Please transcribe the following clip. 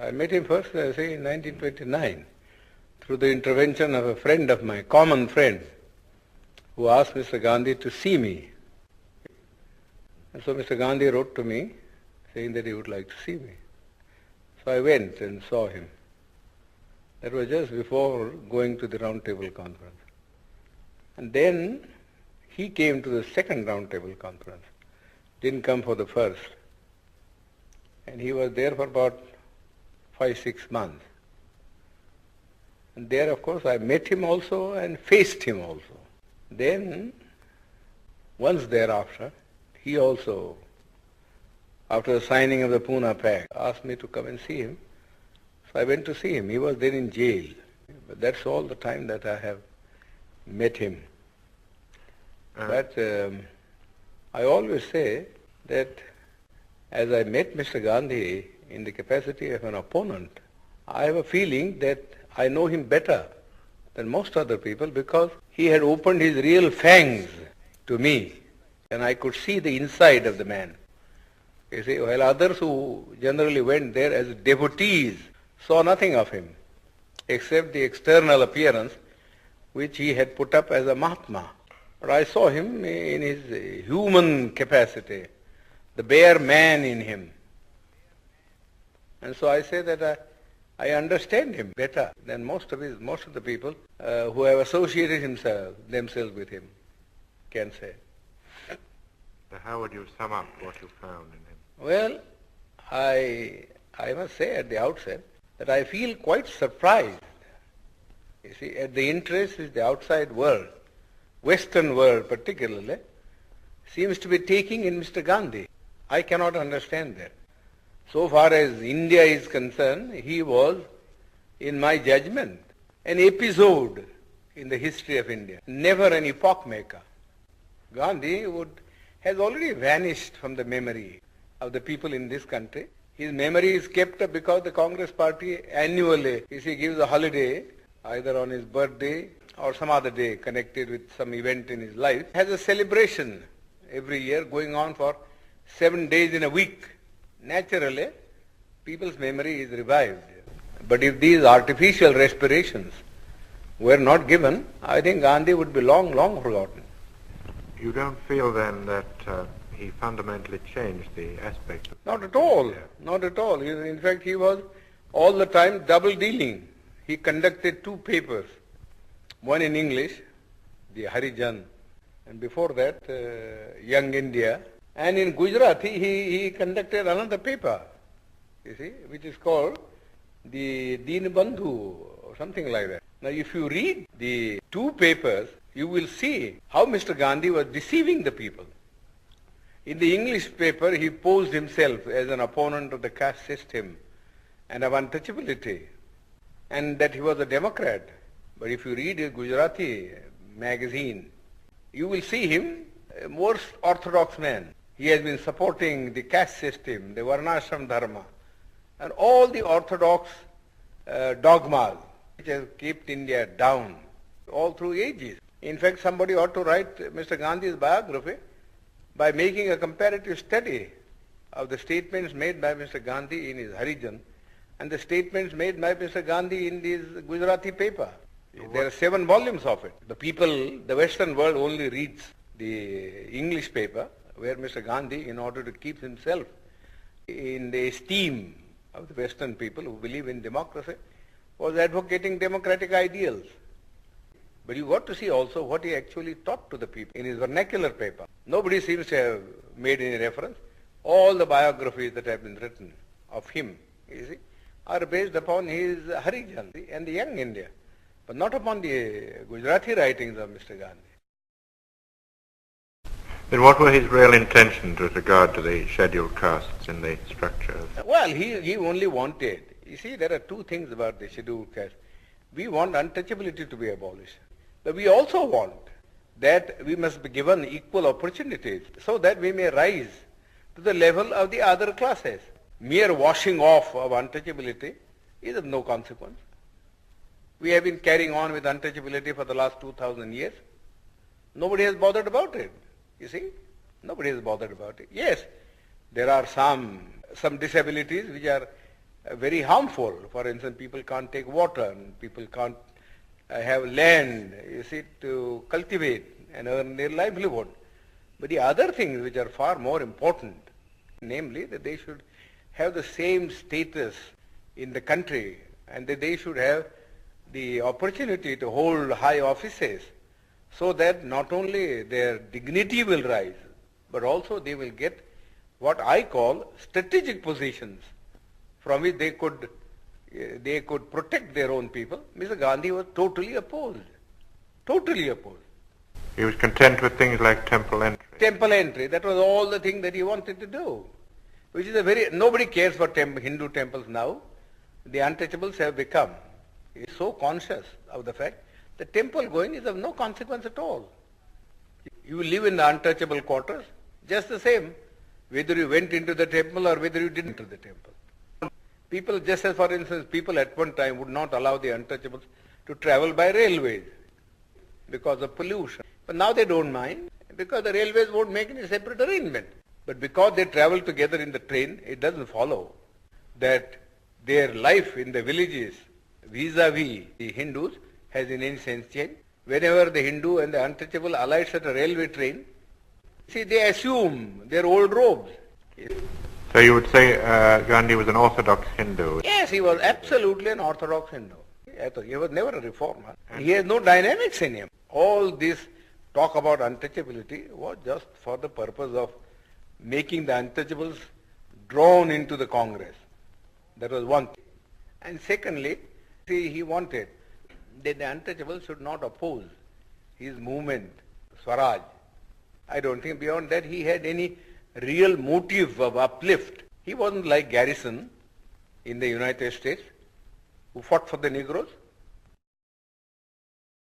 I met him first, say, in 1929, through the intervention of a friend of mine, common friend, who asked Mr. Gandhi to see me. And so Mr. Gandhi wrote to me, saying that he would like to see me. So I went and saw him. That was just before going to the Round Table Conference. And then he came to the second Round Table Conference, didn't come for the first. And he was there for about 5-6 months. And there, of course, I met him also and faced him also. Then, once thereafter, he also, after the signing of the Pune Pact, asked me to come and see him. So I went to see him. He was then in jail. But that's all the time that I have met him. But I always say that as I met Mr. Gandhi in the capacity of an opponent, I have a feeling that I know him better than most other people because he had opened his real fangs to me and I could see the inside of the man. You see, while others who generally went there as devotees saw nothing of him except the external appearance which he had put up as a Mahatma. But I saw him in his human capacity, the bare man in him. And so I say that I understand him better than most of the people who have associated themselves with him can say. So how would you sum up what you found in him? Well, I must say at the outset that I feel quite surprised, you see, at the interest which the outside world, Western world particularly, seems to be taking in Mr. Gandhi. I cannot understand that. So far as India is concerned, he was, in my judgment, an episode in the history of India, never an epoch maker. Gandhi has already vanished from the memory of the people in this country. His memory is kept up because the Congress party annually, if he gives a holiday, either on his birthday or some other day connected with some event in his life, has a celebration every year going on for 7 days in a week. Naturally, people's memory is revived. But if these artificial respirations were not given, I think Gandhi would be long, long forgotten. You don't feel then that he fundamentally changed the aspect of... Not at all. Not at all. In fact, he was all the time double dealing. He conducted 2 papers, one in English, the Harijan, and before that, Young India. And in Gujarati, he conducted another paper, you see, which is called the Deen Bandhu or something like that. Now, if you read the 2 papers, you will see how Mr. Gandhi was deceiving the people. In the English paper, he posed himself as an opponent of the caste system and of untouchability, and that he was a Democrat. But if you read a Gujarati magazine, you will see him a more orthodox man. He has been supporting the caste system, the Varnashram Dharma, and all the orthodox dogmas which have kept India down all through ages. In fact, somebody ought to write Mr. Gandhi's biography by making a comparative study of the statements made by Mr. Gandhi in his Harijan and the statements made by Mr. Gandhi in this Gujarati paper. There are 7 volumes of it. The people, the Western world only reads the English paper, where Mr. Gandhi, in order to keep himself in the esteem of the Western people who believe in democracy, was advocating democratic ideals. But you got to see also what he actually taught to the people in his vernacular paper. Nobody seems to have made any reference. All the biographies that have been written of him, you see, are based upon his Harijan and the Young India, but not upon the Gujarati writings of Mr. Gandhi. Then what were his real intentions with regard to the scheduled castes in the structure? Well, he only wanted, you see, there are 2 things about the scheduled caste. We want untouchability to be abolished, but we also want that we must be given equal opportunities so that we may rise to the level of the other classes. Mere washing off of untouchability is of no consequence. We have been carrying on with untouchability for the last 2,000 years. Nobody has bothered about it. You see, nobody is bothered about it. Yes, there are some disabilities which are very harmful. For instance, people can't take water, and people can't have land, you see, to cultivate and earn their livelihood. But the other things which are far more important, namely that they should have the same status in the country and that they should have the opportunity to hold high offices so that not only their dignity will rise, but also they will get what I call strategic positions from which they could protect their own people. Mr. Gandhi was totally opposed. Totally opposed. He was content with things like temple entry. Temple entry, that was all the thing that he wanted to do. Which is nobody cares for Hindu temples now. The untouchables have become so conscious of the fact that temple going is of no consequence at all. You live in the untouchable quarters, just the same, whether you went into the temple or whether you didn't enter the temple. People, just as for instance, people at one time would not allow the untouchables to travel by railways because of pollution. But now they don't mind because the railways won't make any separate arrangement. But because they travel together in the train, it doesn't follow that their life in the villages vis-a-vis the Hindus has in any sense changed. Whenever the Hindu and the untouchable alights at a railway train, see, they assume their old robes. So you would say Gandhi was an orthodox Hindu? Yes, he was absolutely an orthodox Hindu. He was never a reformer. He has no dynamics in him. All this talk about untouchability was just for the purpose of making the untouchables drawn into the Congress. That was one thing. And secondly, see, he wanted that the untouchables should not oppose his movement, Swaraj. I don't think beyond that he had any real motive of uplift. He wasn't like Garrison in the United States, who fought for the Negroes.